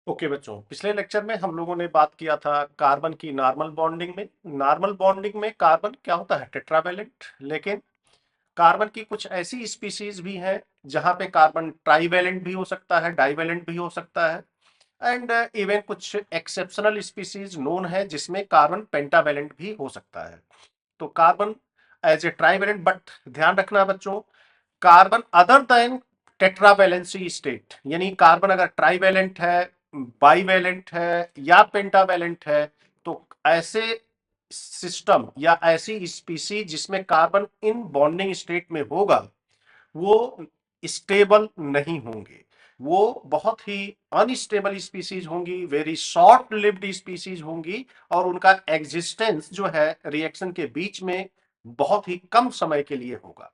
Okay बच्चों, पिछले lecture में हम लोगों ने बात किया था कार्बन की नॉर्मल बॉन्डिंग में। नॉर्मल बॉन्डिंग में कार्बन क्या होता है? टेट्रावैलेंट। लेकिन कार्बन की कुछ ऐसी स्पीशीज भी हैं जहां पे कार्बन ट्राईवैलेंट भी हो सकता है, डाईवैलेंट भी हो सकता है। एंड इवन कुछ एक्सेप्शनल स्पीशीज नोन है जिसमें कार्बन पेंटावैलेंट भी हो सकता है। तो carbon as a trivalent, but ध्यान रखना बच्चों, carbon other than tetravalency state, यानी कार्बन अगर ट्राईवैलेंट है, बाईवैलेंट है या पेंटावैलेंट है, तो ऐसे सिस्टम या ऐसी स्पीसी जिसमें कार्बन इन बॉन्डिंग स्टेट में होगा वो स्टेबल नहीं होंगे। वो बहुत ही अनस्टेबल स्पीसीज होंगी, वेरी शॉर्ट लिव्ड स्पीसीज होंगी, और उनका एग्जिस्टेंस जो है रिएक्शन के बीच में बहुत ही कम समय के लिए होगा।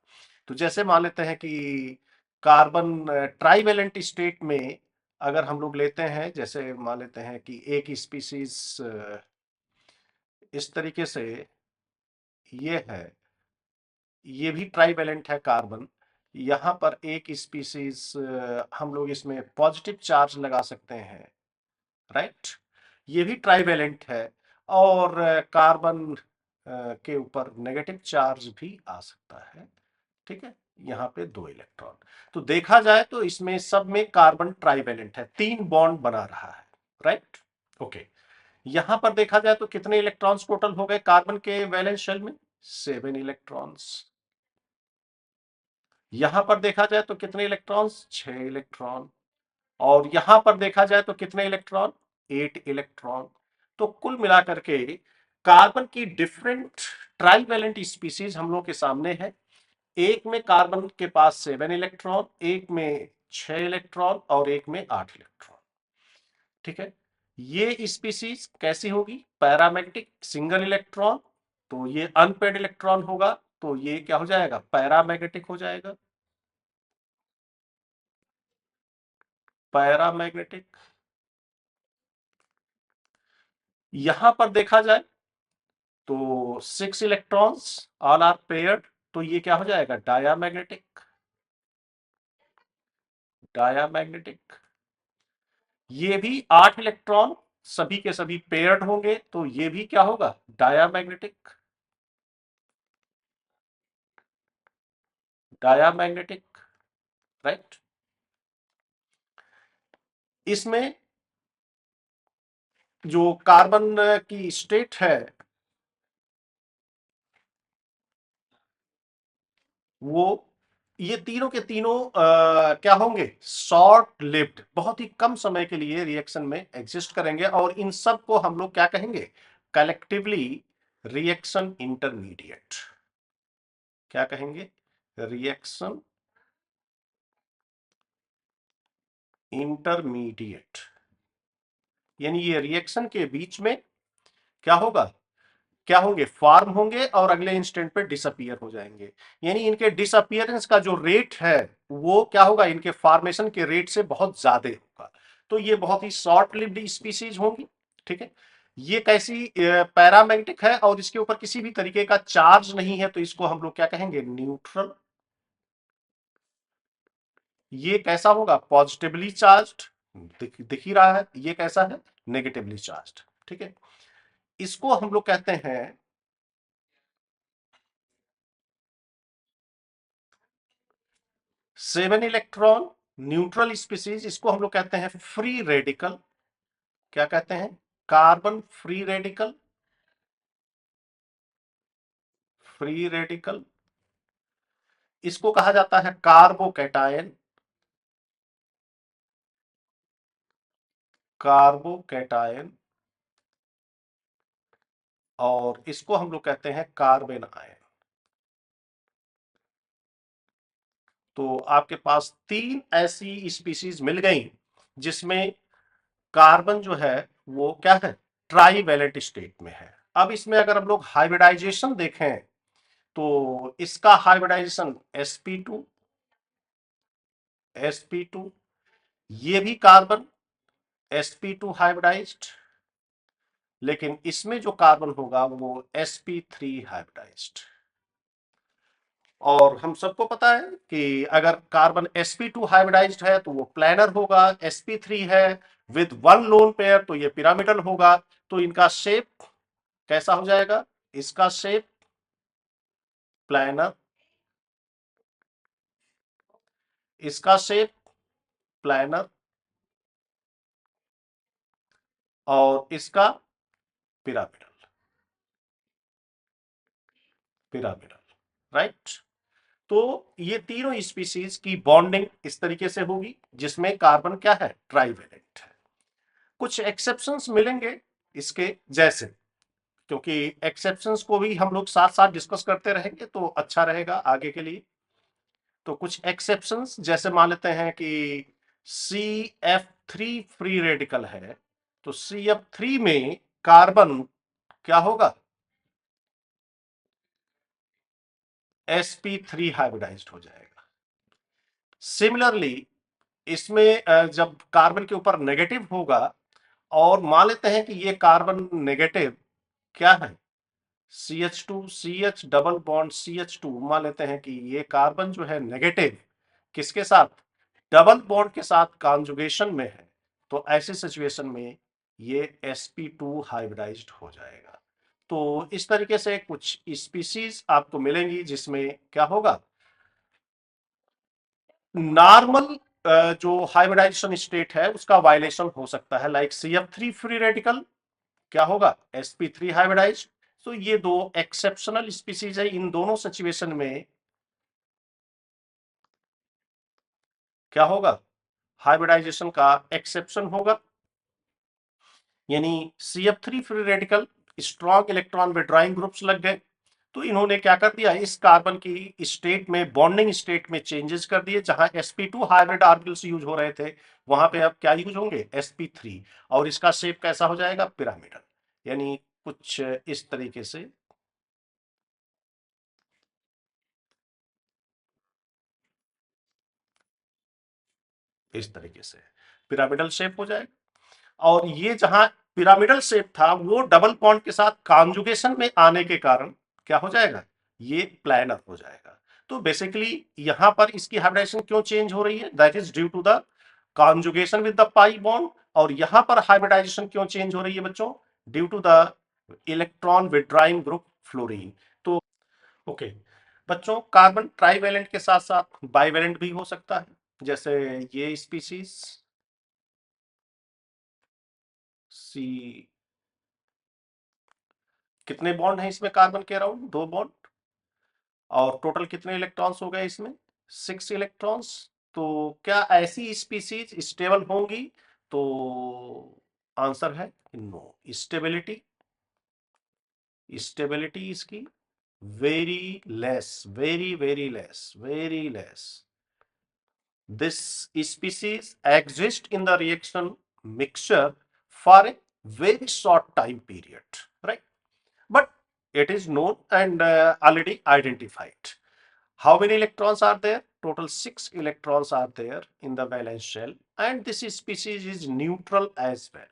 तो जैसे मान लेते हैं कि कार्बन ट्राईवेलेंट स्टेट में अगर हम लोग लेते हैं, जैसे मान लेते हैं कि एक स्पीसीज इस तरीके से ये है, ये भी ट्राईवेलेंट है कार्बन। यहां पर एक स्पीसीज हम लोग इसमें पॉजिटिव चार्ज लगा सकते हैं, राइट। ये भी ट्राईवेलेंट है, और कार्बन के ऊपर नेगेटिव चार्ज भी आ सकता है। ठीक है, यहाँ पे 2 इलेक्ट्रॉन। तो देखा जाए तो इसमें सब में कार्बन ट्राईवेलेंट है, 3 बॉन्ड बना रहा है, राइट। ओके, यहां पर देखा जाए तो कितने इलेक्ट्रॉन्स टोटल हो गए कार्बन के वैलेंस शेल में? 7 इलेक्ट्रॉन्स। यहां पर देखा जाए तो कितने इलेक्ट्रॉन्स? 6 इलेक्ट्रॉन। और यहां पर देखा जाए तो कितने इलेक्ट्रॉन? 8 इलेक्ट्रॉन। तो कुल मिलाकर के कार्बन की डिफरेंट ट्राईवैलेंट स्पीसीज हम लोग के सामने है। एक में कार्बन के पास 7 इलेक्ट्रॉन, एक में 6 इलेक्ट्रॉन और एक में 8 इलेक्ट्रॉन। ठीक है, ये स्पीसीज कैसी होगी? Paramagnetic single electron. तो ये अनपेड इलेक्ट्रॉन होगा, तो ये क्या हो जाएगा? पैरामैग्नेटिक हो जाएगा। पैरामैग्नेटिक। यहां पर देखा जाए तो 6 इलेक्ट्रॉन्स ऑल आर पेयर्ड, तो ये क्या हो जाएगा? डायामैग्नेटिक। डायामैग्नेटिक। ये भी 8 इलेक्ट्रॉन सभी के सभी पेयर्ड होंगे, तो ये भी क्या होगा? डायामैग्नेटिक। Diamagnetic, right. इसमें जो कार्बन की स्टेट है वो, ये तीनों के तीनों क्या होंगे? शॉर्ट लिव्ड, बहुत ही कम समय के लिए रिएक्शन में एग्जिस्ट करेंगे, और इन सब को हम लोग क्या कहेंगे? Collectively reaction intermediate. क्या कहेंगे? Reaction intermediate. यानी ये रिएक्शन के बीच में क्या होगा? क्या होंगे? फॉर्म होंगे और अगले इंस्टेंट पे डिसअपियर हो जाएंगे। यानी इनके डिसअपियरेंस का जो रेट है वो क्या होगा? इनके फॉर्मेशन के रेट से बहुत ज्यादा होगा। तो ये बहुत ही शॉर्ट लिव्ड स्पीसीज होंगी। ठीक है, ये कैसी? पैरामैग्नेटिक है और इसके ऊपर किसी भी तरीके का चार्ज नहीं है, तो इसको हम लोग क्या कहेंगे? न्यूट्रल। ये कैसा होगा? Positively charged. दिख ही रहा है, ये कैसा है? Negatively charged. ठीक है, इसको हम लोग कहते हैं 7 इलेक्ट्रॉन न्यूट्रल स्पीसीज। इसको हम लोग कहते हैं फ्री रेडिकल। क्या कहते हैं? Carbon free radical. Free radical. इसको कहा जाता है कार्बोकैटायन। कार्बोकैटायन। और इसको हम लोग कहते हैं कार्बन आयन। तो आपके पास 3 ऐसी स्पीसीज मिल गई जिसमें कार्बन जो है वो क्या है? ट्राईवैलेंट स्टेट में है। अब इसमें अगर हम लोग हाइब्रिडाइजेशन देखें तो इसका हाइब्रिडाइजेशन sp2, sp2, ये भी कार्बन sp2 हाइब्रिडाइज्ड, लेकिन इसमें जो कार्बन होगा वो sp3 हाइब्रिडाइज्ड। और हम सबको पता है कि अगर कार्बन sp2 हाइब्रिडाइज्ड है तो वो प्लैनर होगा, sp3 है विद वन लोन पेयर तो ये पिरामिडल होगा। तो इनका शेप कैसा हो जाएगा? इसका शेप प्लैनर, इसका शेप प्लैनर, और इसका पिरामिडल, पिरामिडल, राइट। तो ये तीनों स्पीशीज की बॉन्डिंग इस तरीके से होगी जिसमें कार्बन क्या है? ट्राइवेलेंट है। कुछ एक्सेप्शंस मिलेंगे इसके जैसे, क्योंकि एक्सेप्शंस को भी हम लोग साथ साथ डिस्कस करते रहेंगे तो अच्छा रहेगा आगे के लिए। तो कुछ एक्सेप्शंस जैसे मान लेते हैं कि CF3 फ्री रेडिकल है, तो CF3 में कार्बन क्या होगा? sp3 हाइब्रिडाइज्ड हो जाएगा। सिमिलरली इसमें जब कार्बन के ऊपर नेगेटिव होगा, और मान लेते हैं कि ये कार्बन नेगेटिव क्या है? CH2 CH double bond CH2, मान लेते हैं कि ये कार्बन जो है नेगेटिव किसके साथ? डबल बॉन्ड के साथ कॉन्जुगेशन में है, तो ऐसी सिचुएशन में ये sp2 हाइब्रिडाइज्ड हो जाएगा। तो इस तरीके से कुछ स्पीशीज आपको मिलेंगी जिसमें क्या होगा? नॉर्मल जो हाइब्रिडाइजेशन स्टेट है उसका वायलेशन हो सकता है, लाइक CF3 फ्री रेडिकल क्या होगा? sp3 hybridise. तो ये दो एक्सेप्शनल स्पीशीज है, इन दोनों सिचुएशन में क्या होगा? हाइब्रिडाइजेशन का एक्सेप्शन होगा, यानी CF3 free radical strong electron withdrawing groups लग गए, तो इन्होंने क्या कर दिया? इस कार्बन की स्टेट में, बॉन्डिंग स्टेट में चेंजेस कर दिए। जहां sp2 हाइब्रिड ऑर्बिटल्स यूज हो रहे थे वहां पे अब क्या यूज होंगे? sp3, और इसका शेप कैसा हो जाएगा? पिरामिडल। यानी कुछ इस तरीके से, इस तरीके से पिरामिडल शेप हो जाएगा। और ये जहां पिरामिडल शेप था वो डबल बॉन्ड के साथ कॉन्जुगेशन में आने के कारण क्या हो जाएगा? ये प्लैनर हो जाएगा। तो बेसिकली यहां पर इसकी हाइब्रिडाइजेशन क्यों चेंज हो रही है? That is due to the conjugation with the pi bond. और यहां पर हाइब्रिडाइजेशन क्यों चेंज हो रही है बच्चों? Due to the electron withdrawing group fluorine. तो ओके बच्चों, कार्बन ट्राइवेलेंट के साथ साथ बाइवेलेंट भी हो सकता है, जैसे ये स्पीशीज सी, कितने बॉन्ड हैं इसमें कार्बन के अराउंड? 2 बॉन्ड। और टोटल कितने इलेक्ट्रॉन्स हो गए इसमें? 6 इलेक्ट्रॉन्स। तो क्या ऐसी स्पीसीज स्टेबल होंगी? तो आंसर है नो। स्टेबिलिटी, स्टेबिलिटी इसकी very less, very very less, very less. This species exist in the reaction mixture for a very short time period, right? But it is known and already identified. How many electrons are there? Total 6 electrons are there in the valence shell, and this species is neutral as well.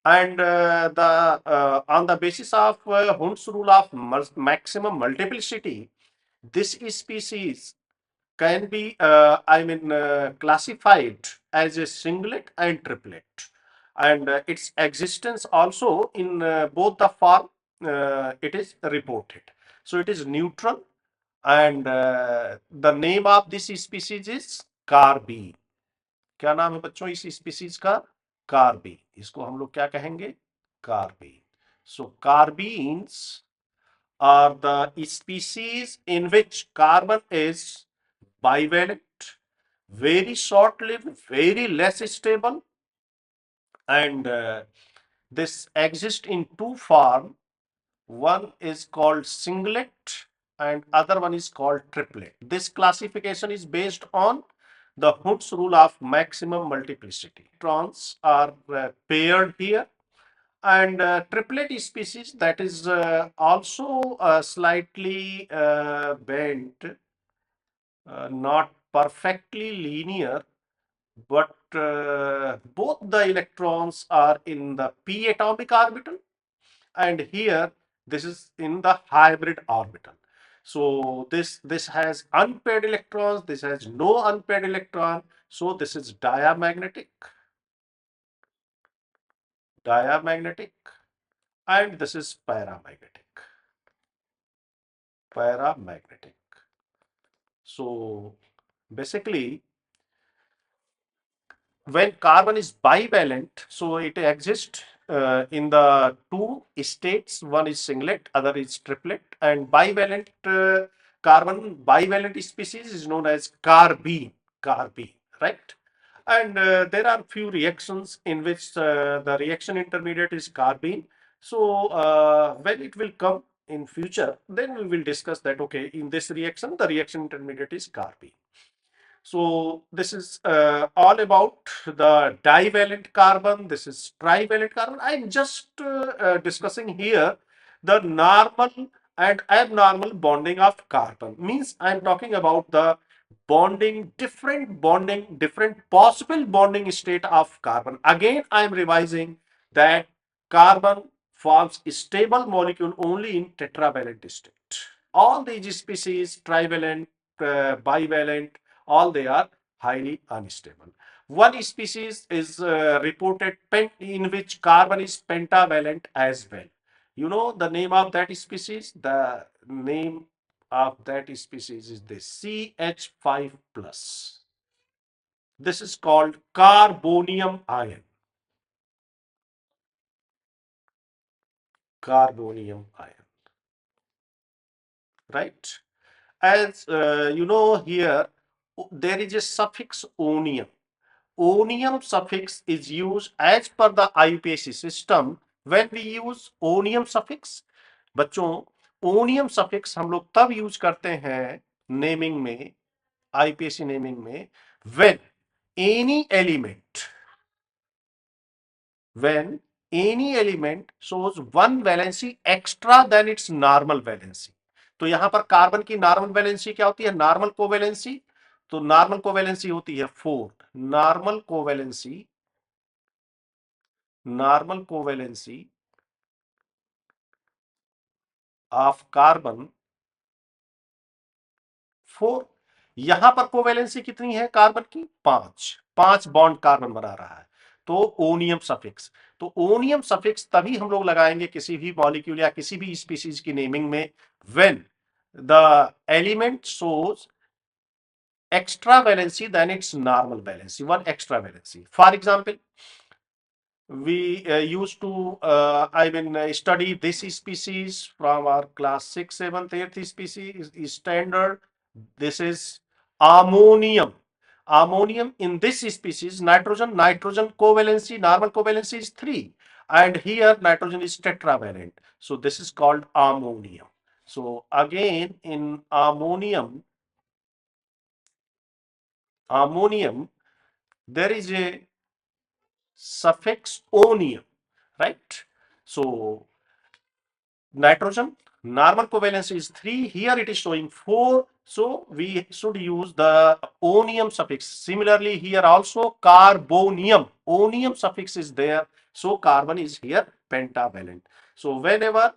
And on the basis of Hund's rule of maximum multiplicity, this species can be classified as a singlet and triplet, and its existence also in both the form it is reported. So it is neutral, and the name of this species is carbene. क्या नाम है बच्चों इस species का? Carbene. इसको हम लोग क्या कहेंगे? Carbene. So carbenes are the species in which carbon is bivalent, very short-lived, very less stable, and this exists in two forms. One is called singlet and other one is called triplet. This classification is based on the Hund's rule of maximum multiplicity. Electrons are paired here, and triplet species that is also slightly bent, not perfectly linear, but both the electrons are in the p atomic orbital, and here this is in the hybrid orbital. So this has unpaired electrons, this has no unpaired electron. So this is diamagnetic, and this is paramagnetic. So basically, when carbon is bivalent, so it exists in the two states. One is singlet, other is triplet, and bivalent carbon bivalent species is known as carbene, right? And there are few reactions in which the reaction intermediate is carbene. So when it will come in future, then we will discuss that, okay, in this reaction the reaction intermediate is carbene. So this is all about the divalent carbon. This is trivalent carbon. I'm just discussing here the normal and abnormal bonding of carbon. Means I'm talking about the different possible bonding state of carbon. Again, I'm revising that carbon forms a stable molecule only in tetravalent state. All these species, trivalent, bivalent, all they are highly unstable. One species is reported in which carbon is pentavalent as well. You know the name of that species? The name of that species is the CH5 plus. This is called carbonium ion. Carbonium ion, right? As you know, here there is a suffix onium. Onium suffix is used as per the IUPAC system. When we use onium suffix, बच्चों ओनियम suffix हम लोग तब use करते हैं naming में, IPAC naming में, when any element when any element shows one valency extra than its normal valency. तो यहां पर कार्बन की नॉर्मल वैलेंसी क्या होती है? Normal covalency. तो नॉर्मल कोवैलेंसी होती है 4. Normal covalency of carbon 4. यहां पर कोवैलेंसी कितनी है कार्बन की? 5 बॉन्ड कार्बन बना रहा है. तो ओनियम सफिक्स. तो ओनियम सफिक्स तभी हम लोग लगाएंगे किसी भी मॉलिक्यूल या किसी भी स्पीसीज की नेमिंग में when the element shows extra valency than its normal valency, one extra valency. For example, we used to study this species from our class 6th, 7th, 8th species is standard. This is ammonium. In this species, nitrogen covalency, normal covalency is 3, and here nitrogen is tetravalent, so this is called ammonium. So again, in ammonium there is a suffix onium, right? So nitrogen normal covalence is 3, here it is showing 4, so we should use the onium suffix. Similarly, here also carbonium, onium suffix is there, so carbon is here pentavalent. So whenever,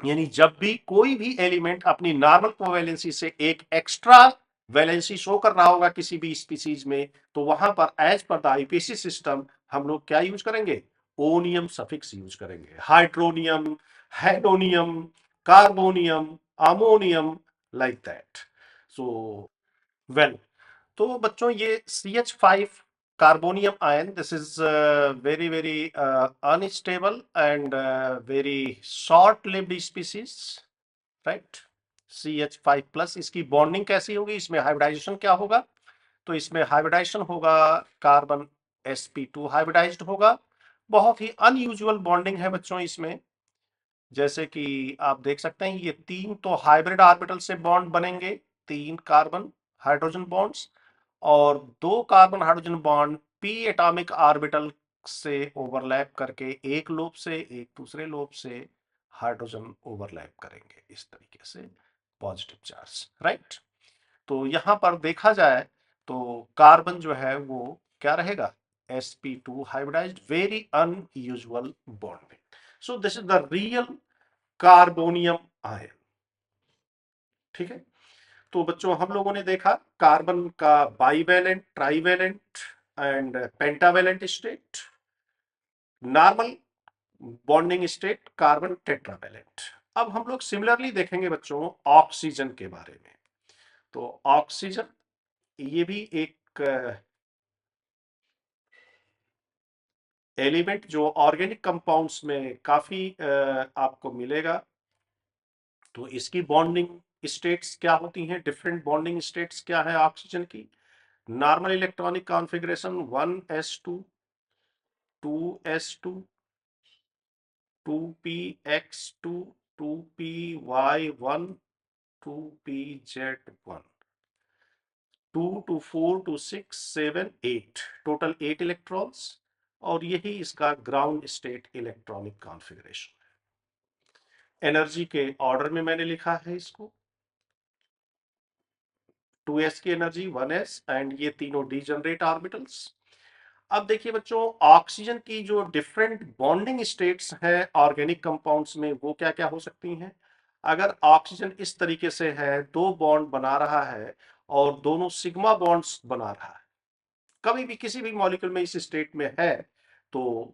यानी जब भी कोई भी element अपनी normal covalency से एक extra valency show कर रहा होगा किसी भी स्पीसीज में, तो वहां पर as per the IPC system हम लोग क्या यूज करेंगे? ओनियम सफिक्स यूज करेंगे. Hydronium, hedonium, carbonium, ammonium, like that. So well, तो बच्चों ये CH5 carbonium ion, this is very unstable and very short lived species, right? CH5 plus. इसकी bonding कैसी होगी? इसमें हाइब्रिडाइजेशन क्या होगा? तो इसमें हाइब्रिडाइजेशन होगा, कार्बन sp2 हाइब्रिडाइज्ड होगा. बहुत ही अनयूजुअल बॉन्डिंग है बच्चों इसमें. जैसे कि आप देख सकते हैं, ये 3 तो हाइब्रिड ऑर्बिटल से बॉन्ड बनेंगे, 3 कार्बन हाइड्रोजन बॉन्ड्स, और 2 carbon hydrogen bond p atomic orbital से ओवरलैप करके एक लोब से एक दूसरे लोब से हाइड्रोजन ओवरलैप करेंगे इस तरीके से, पॉजिटिव चार्ज, राइट? तो यहां पर देखा जाए तो कार्बन जो है वो क्या रहेगा? sp2 hybridized, very unusual bonding. So this is the real carbonium ion. ठीक है। तो बच्चों हम लोगों ने देखा कार्बन का bivalent, trivalent and pentavalent state, normal bonding state, carbon tetravalent. अब हम लोग सिमिलरली देखेंगे बच्चों ऑक्सीजन के बारे में। तो ऑक्सीजन ये भी एक एलिमेंट जो ऑर्गेनिक कंपाउंड्स में काफी आपको मिलेगा। तो इसकी बॉन्डिंग स्टेट्स क्या होती हैं, डिफरेंट बॉन्डिंग स्टेट्स क्या है ऑक्सीजन की? Normal electronic configuration 1s2 2s2 2px2 2py1 2pz1 2 to 4 to 6 7 8 total 8 electrons, और यही इसका ग्राउंड स्टेट इलेक्ट्रॉनिक कॉन्फ़िगरेशन है। एनर्जी के ऑर्डर में मैंने लिखा है इसको, 2s की एनर्जी 1s एंड ये तीनों डीजनरेट ऑर्बिटल्स। अब देखिए बच्चों ऑक्सीजन की जो डिफरेंट बॉन्डिंग स्टेट्स हैं ऑर्गेनिक कंपाउंड्स में वो क्या क्या हो सकती हैं। अगर ऑक्सीजन इस तरीके से है, दो बॉन्ड बना रहा है और दोनों सिग्मा बॉन्ड्स बना रहा है, कभी भी किसी भी मॉलिक्यूल में इस स्टेट में है, तो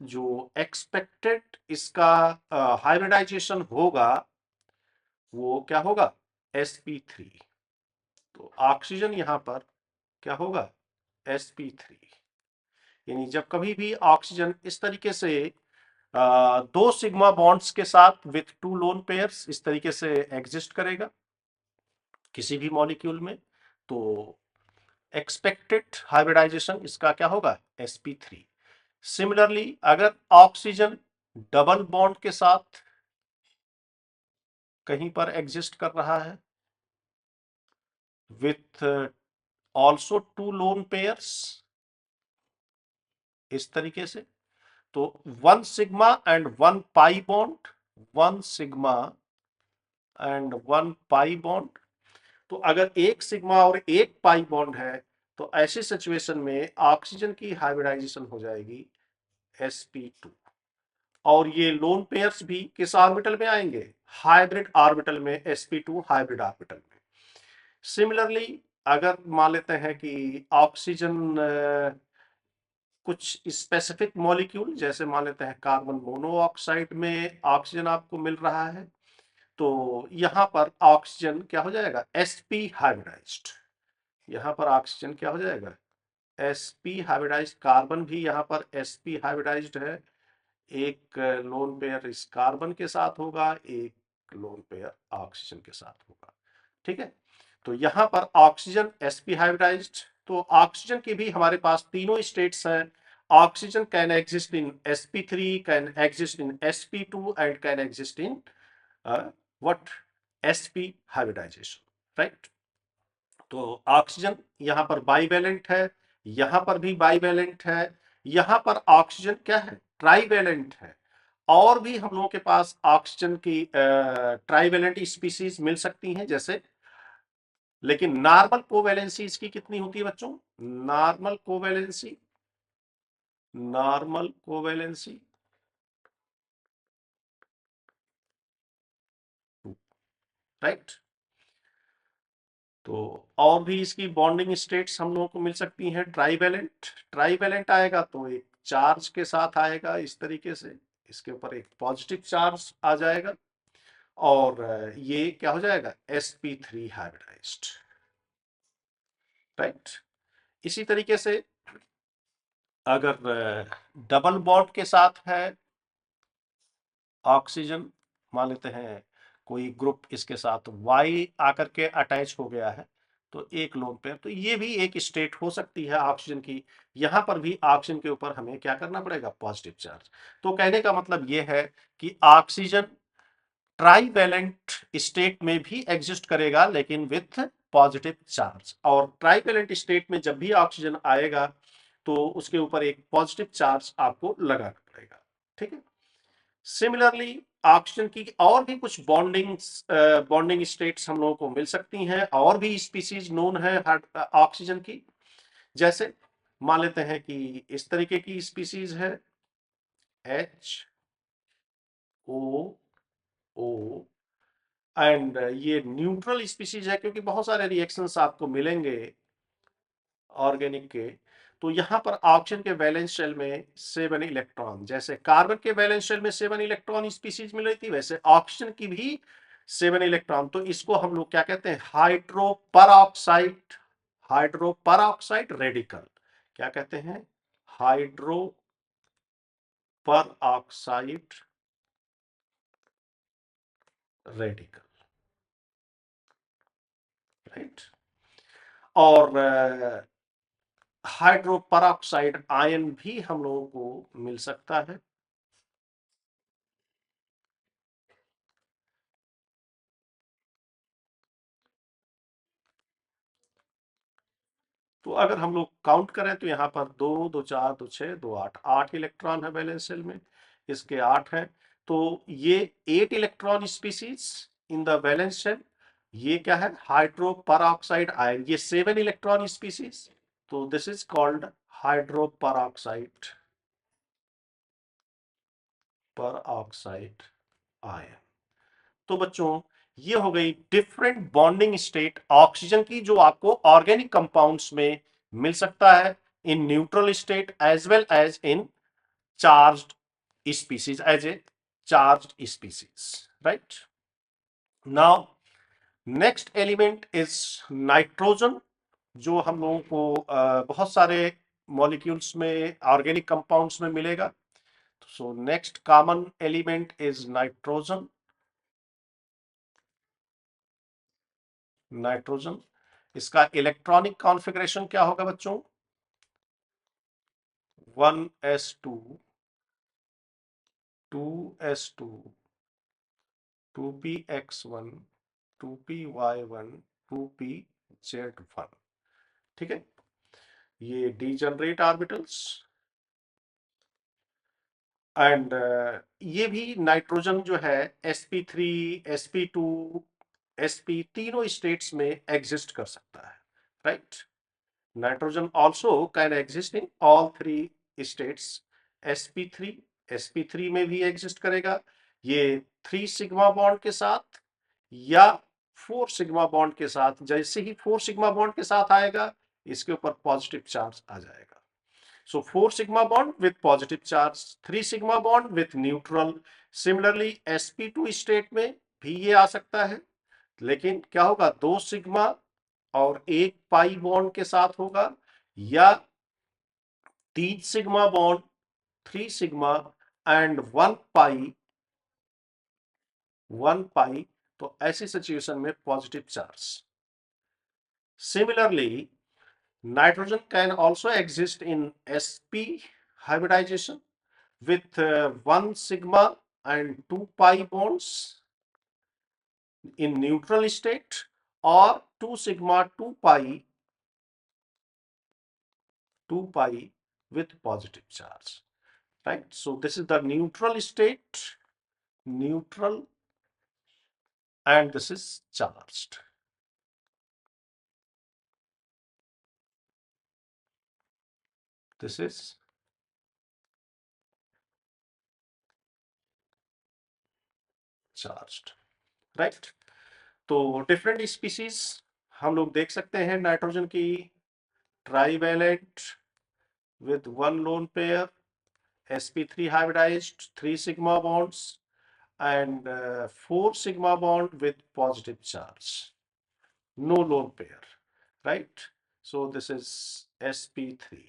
जो एक्सपेक्टेड इसका हाइब्रिडाइजेशन होगा वो क्या होगा, sp3। तो ऑक्सीजन यहां पर क्या होगा, sp3। यानी जब कभी भी ऑक्सीजन इस तरीके से दो सिग्मा बॉन्ड्स के साथ विथ टू लोन पेयर्स इस तरीके से एग्जिस्ट करेगा किसी भी मॉलिक्यूल में, तो एक्सपेक्टेड हाइब्रिडाइजेशन इसका क्या होगा, sp3। सिमिलरली अगर ऑक्सीजन डबल बॉन्ड के साथ कहीं पर एग्जिस्ट कर रहा है with also two lone pairs इस तरीके से, तो one sigma and one pi bond, one sigma and one pi bond. तो अगर एक सिग्मा और एक पाई बॉन्ड है तो ऐसी सिचुएशन में ऑक्सीजन की हाइब्रिडाइजेशन हो जाएगी sp2, और ये लोन पेयर्स भी किस ऑर्बिटल में आएंगे, हाइब्रिड ऑर्बिटल में, sp2 हाइब्रिड ऑर्बिटल में। सिमिलरली अगर मान लेते हैं कि ऑक्सीजन कुछ स्पेसिफिक मॉलिक्यूल जैसे मान लेते हैं कार्बन मोनोऑक्साइड में ऑक्सीजन आपको मिल रहा है, तो यहां पर ऑक्सीजन क्या हो जाएगा, sp हाइब्रिडाइज्ड। यहां पर ऑक्सीजन क्या हो जाएगा, sp हाइब्रिडाइज्ड। कार्बन भी यहां पर sp हाइब्रिडाइज्ड है, एक लोन पेयर इस कार्बन के साथ होगा, एक लोन पेयर ऑक्सीजन के साथ होगा। ठीक है, तो यहां पर ऑक्सीजन sp हाइब्रिडाइज्ड। तो ऑक्सीजन की भी हमारे पास तीनों स्टेट्स हैं। Oxygen can exist in sp3, can exist in sp2 and can exist in what, sp hybridization, right. तो ऑक्सीजन यहां पर बाईवैलेंट है, यहां पर भी बाईवैलेंट है, यहां पर ऑक्सीजन क्या है, ट्राईवैलेंट है। और भी हम लोगों के पास ऑक्सीजन की ट्राईवैलेंट स्पीसीज मिल सकती हैं जैसे, लेकिन नॉर्मल कोवैलेंसी इसकी कितनी होती है बच्चों, normal covalency, normal covalency right. तो और भी इसकी बॉन्डिंग स्टेट्स हम लोगों को मिल सकती हैं ट्राईवैलेंट। ट्राईवैलेंट आएगा तो एक चार्ज के साथ आएगा इस तरीके से, इसके ऊपर एक पॉजिटिव चार्ज आ जाएगा, और ये क्या हो जाएगा, sp3 हाइब्रिडाइज्ड, राइट। इसी तरीके से अगर डबल बॉन्ड के साथ है ऑक्सीजन, मान लेते हैं कोई ग्रुप इसके साथ वाई आकर के अटैच हो गया है, तो एक लोन पेयर, तो ये भी एक स्टेट हो सकती है ऑक्सीजन की। यहां पर भी ऑक्सीजन के ऊपर हमें क्या करना पड़ेगा, पॉजिटिव चार्ज। तो कहने का मतलब ये है कि ऑक्सीजन ट्राईवैलेंट स्टेट में भी एग्जिस्ट करेगा लेकिन विथ पॉजिटिव चार्ज, और ट्राईवैलेंट स्टेट में जब भी ऑक्सीजन आएगा तो उसके ऊपर एक पॉजिटिव चार्ज आपको लगाना पड़ेगा। ठीक है, सिमिलरली ऑक्सीजन की और भी कुछ बॉन्डिंग स्टेट्स हम लोगों को मिल सकती हैं, और भी स्पीसीज नोन है ऑक्सीजन की। जैसे मान लेते हैं कि इस तरीके की स्पीसीज है HO O एंड ये न्यूट्रल स्पीशीज है क्योंकि बहुत सारे रिएक्शंस आपको मिलेंगे ऑर्गेनिक के। तो यहाँ पर ऑक्सीजन के वैलेंस शेल में 7 इलेक्ट्रॉन, जैसे कार्बन के वैलेंस शेल में 7 इलेक्ट्रॉन स्पीशीज मिल रही थी, वैसे ऑक्सीजन की भी 7 इलेक्ट्रॉन। तो इसको हम लोग क्या कहते हैं, हाइड्रोपरऑक्साइड रेडिकल। क्या कहते हैं, हाइड्रोपरऑक्साइड रेडिकल, राइट। और हाइड्रोपरऑक्साइड आयन भी हम लोगों को मिल सकता है। तो अगर हम लोग काउंट करें तो यहाँ पर 2 2 4 2 6 2 8 8 इलेक्ट्रॉन है वैलेंस शेल में, इसके 8 है। तो ये 8 electron species in the valence shell. ये क्या है, हाइड्रोपरऑक्साइड आयन, ये 7 इलेक्ट्रॉन स्पीशीज। तो this is called hydroperoxide ion. तो बच्चों, ये हो गई डिफरेंट बॉन्डिंग स्टेट ऑक्सीजन की, जो आपको ऑर्गेनिक कंपाउंड्स में मिल सकता है in neutral state as well as in charged species, as a charged species, right. Now next element is nitrogen, जो हम लोगों को बहुत सारे मॉलिक्यूल्स में, ऑर्गेनिक कंपाउंड्स में मिलेगा। So next common element is nitrogen. Nitrogen, इसका इलेक्ट्रॉनिक कॉन्फ़िगरेशन क्या होगा बच्चों, 1s2 2s2 2px1 2py1 2pz1, ठीक है। ये डीजनरेट ऑर्बिटल्स। एंड ये भी नाइट्रोजन जो है sp3 sp2 sp तीनों स्टेट्स में एग्जिस्ट कर सकता है, right. Nitrogen also can exist in all three states. sp3 sp3 में भी एग्जिस्ट करेगा, ये 3 सिग्मा बॉन्ड के साथ या 4 सिग्मा बॉन्ड के साथ। जैसे ही 4 सिग्मा बॉन्ड के साथ आएगा, इसके ऊपर पॉजिटिव चार्ज आ जाएगा। सो 4 sigma bond with positive charge, 3 sigma bond with neutral. Similarly sp2 state में भी ये आ सकता है, लेकिन क्या होगा, 2 सिग्मा और 1 पाई बॉन्ड के साथ होगा, या 3 सिग्मा बॉन्ड, 3 सिग्मा एंड 1 पाई। तो ऐसी सिचुएशन में positive charge. Similarly nitrogen can also exist in sp hybridization with 1 sigma and 2 pi bonds in neutral state, or 2 sigma 2 pi with positive charge, right. So this is the neutral state, neutral, and this is charged. This is charged, right. तो different species हम लोग देख सकते हैं nitrogen की, trivalent with 1 lone pair, sp3 hybridized, 3 sigma bonds, and 4 sigma bond with positive charge. No lone pair, right? So this is sp3,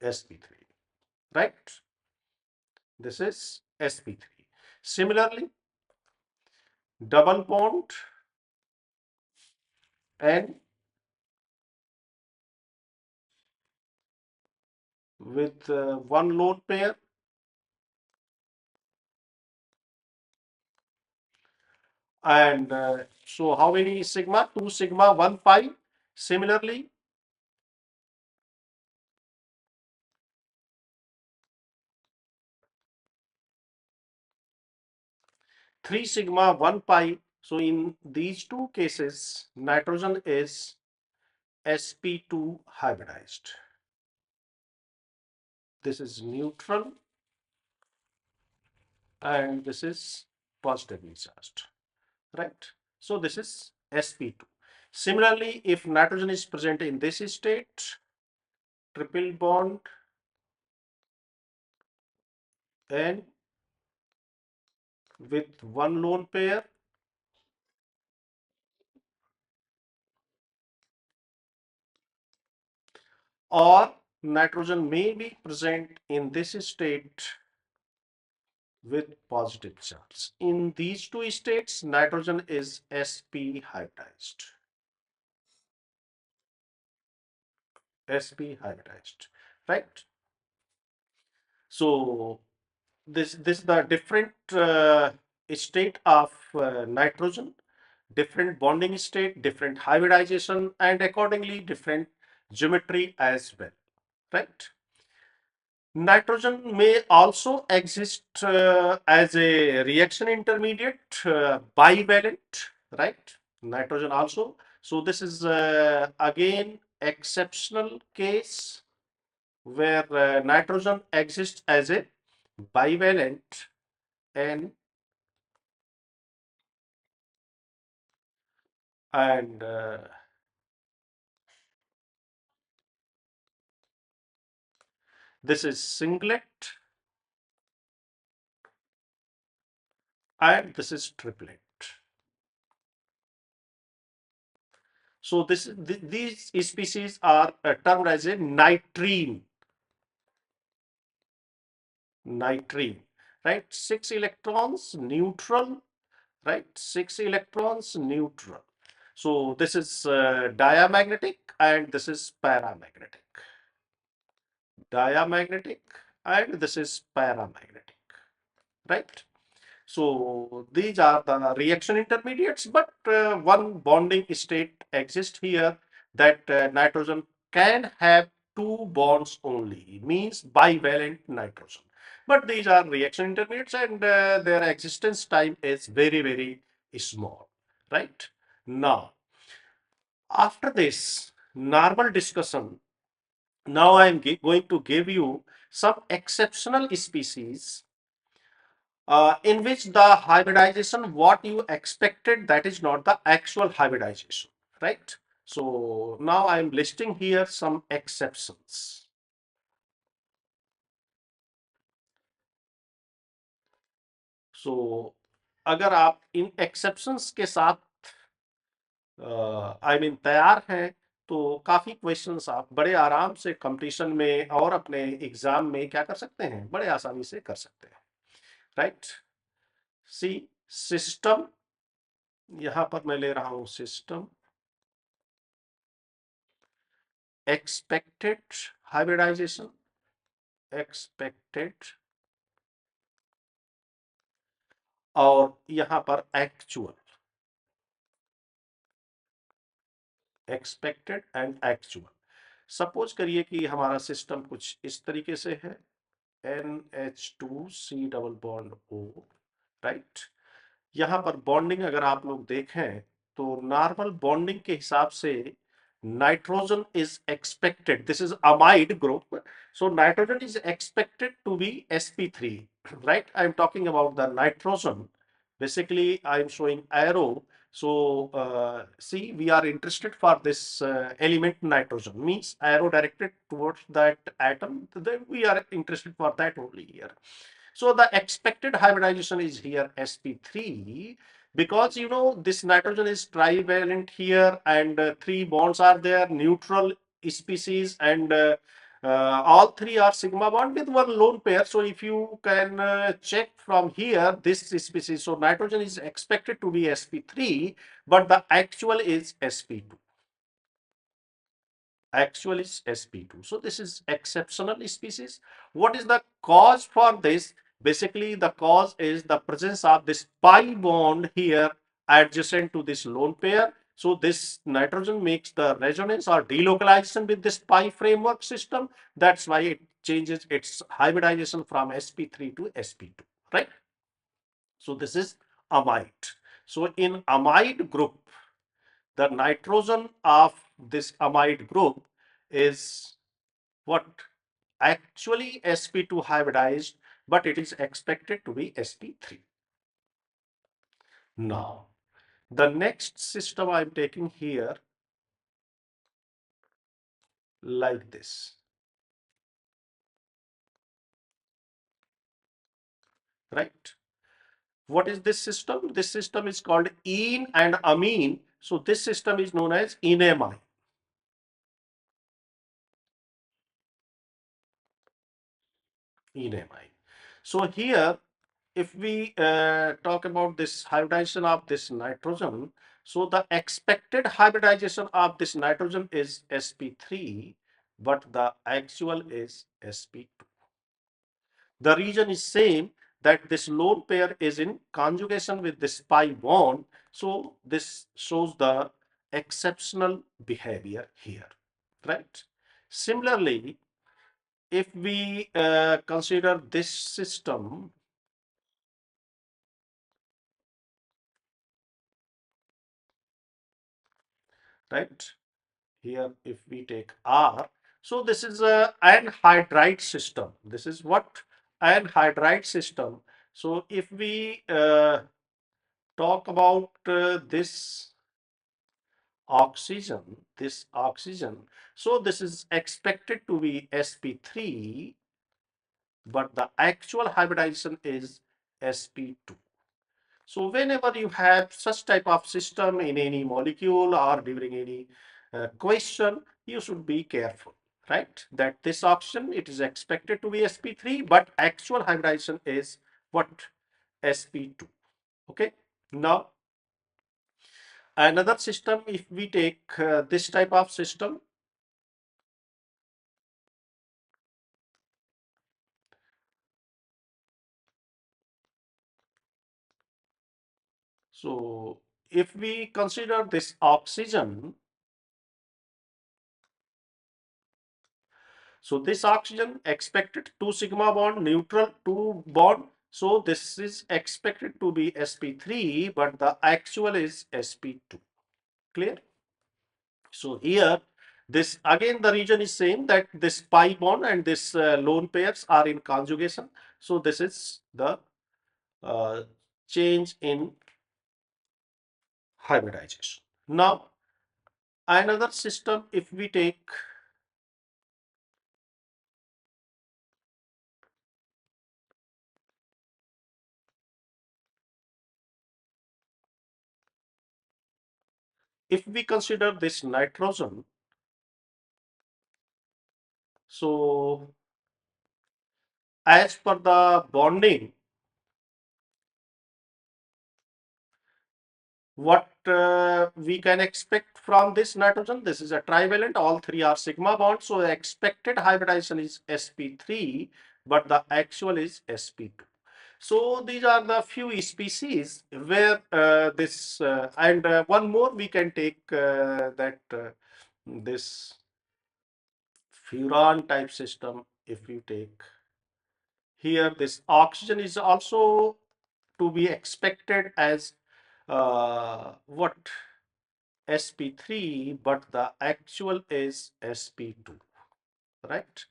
sp3, right? This is sp3. Similarly, double bond and with 1 lone pair, and so how many sigma, 2 sigma 1 pi. Similarly, 3 sigma 1 pi. So in these two cases, nitrogen is sp2 hybridized. This is neutral, and this is positively charged, right? So this is sp2. Similarly, if nitrogen is present in this state, triple bond N with one lone pair, or nitrogen may be present in this state with positive charge. In these two states, nitrogen is sp hybridized. sp hybridized, right? So this the different state of nitrogen, different bonding state, different hybridization, and accordingly different geometry as well, right? Nitrogen may also exist as a reaction intermediate, bivalent, right? Nitrogen also. So this is again exceptional case where nitrogen exists as a bivalent, and this is singlet, and this is triplet. So these species are termed as a nitrene, right? 6 electrons neutral, right? 6 electrons neutral. So this is diamagnetic, and this is paramagnetic. Diamagnetic, and this is paramagnetic, right? So these are the reaction intermediates, but one bonding state exists here, that nitrogen can have two bonds only, means bivalent nitrogen. But these are reaction intermediates, and their existence time is very, very small, right? Now, after this normal discussion, now I am going to give you some exceptional species in which the hybridization what you expected, that is not the actual hybridization, right? So now I am listing here some exceptions. So अगर आप इन exceptions के साथ I mean तैयार हैं, तो काफी questions आप बड़े आराम से कंपटीशन में और अपने एग्जाम में क्या कर सकते हैं, बड़े आसानी से कर सकते हैं, राइट? सी सिस्टम, यहां पर मैं ले रहा हूं सिस्टम, expected hybridization, expected, और यहां पर actual, expected and actual. Suppose करिए कि हमारा सिस्टम कुछ इस तरीके से है, NH2C double bond O, right? यहां पर बॉन्डिंग अगर आप लोग देखें तो नॉर्मल बॉन्डिंग के हिसाब से nitrogen is expected, this is amide group, so nitrogen is expected to be sp3, right? I'm talking about the nitrogen. Basically I'm showing arrow. So see, we are interested for this element nitrogen, means arrow directed towards that atom, then we are interested for that only here. So the expected hybridization is here sp3, because you know this nitrogen is trivalent here, and three bonds are there, neutral species, and all three are sigma bond with one lone pair. So if you can check from here this species, so nitrogen is expected to be sp3, but the actual is sp2. Actual is sp2. So this is exceptional species. What is the cause for this? Basically the cause is the presence of this pi bond here adjacent to this lone pair. So this nitrogen makes the resonance or delocalization with this pi framework system. That's why it changes its hybridization from sp3 to sp2, right? So this is amide. So in amide group, the nitrogen of this amide group is what? Actually sp2 hybridized, but it is expected to be sp3. Now, the next system I'm taking here like this, right? What is this system? This system is called ene and amine. So this system is known as enamine. Enamine. So here, if we talk about this hybridization of this nitrogen, so the expected hybridization of this nitrogen is sp3, but the actual is sp2. The reason is same, that this lone pair is in conjugation with this pi bond. So this shows the exceptional behavior here, right? Similarly, if we consider this system, right? Here, if we take R, so this is a anhydride system. This is what? Anhydride system. So if we talk about this oxygen, so this is expected to be sp3, but the actual hybridization is sp2. So whenever you have such type of system in any molecule or during any question, you should be careful, right? That this oxygen, it is expected to be sp3, but actual hybridization is what? sp2. Okay. Now, another system, if we take this type of system, so if we consider this oxygen, so this oxygen expected 2 sigma bond, neutral 2 bond. So this is expected to be sp3, but the actual is sp2. Clear? So here, this again the region is same, that this pi bond and this lone pairs are in conjugation. So this is the uh, change in hybridization. Now, another system, if we take, if we consider this nitrogen, so as per the bonding, what we can expect from this nitrogen? This is a trivalent, all three are sigma bonds, so the expected hybridization is sp3, but the actual is sp2. So these are the few species where this and one more we can take that this furan type system. If you take here, this oxygen is also to be expected as what? sp3, but the actual is sp2, right?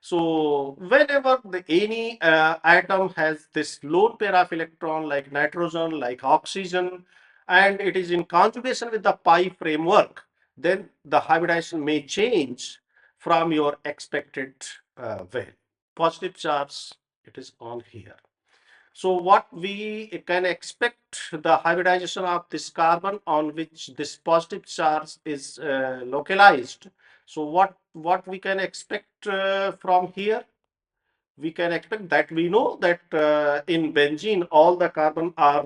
So whenever any atom has this lone pair of electron, like nitrogen, like oxygen, and it is in conjugation with the pi framework, then the hybridization may change from your expected value. Positive charge, it is on here. So what we can expect, the hybridization of this carbon on which this positive charge is localized. So what we can expect from here? We can expect that we know that in benzene all the carbon are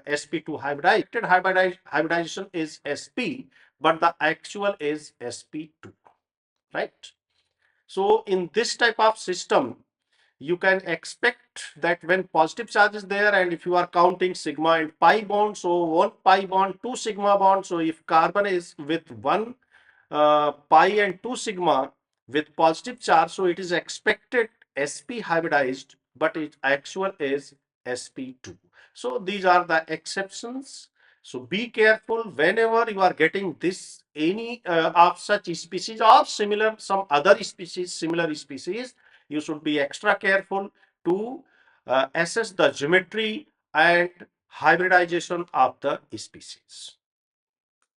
sp2 hybridized. Hybridization is sp, but the actual is sp2, right? So in this type of system, you can expect that when positive charge is there, and if you are counting sigma and pi bond, so one pi bond, two sigma bond. So if carbon is with one pi and two sigma with positive charge, so it is expected sp hybridized, but its actual is sp2. So these are the exceptions. So be careful whenever you are getting this any of such species or similar some other species, similar species. You should be extra careful to assess the geometry and hybridization of the species.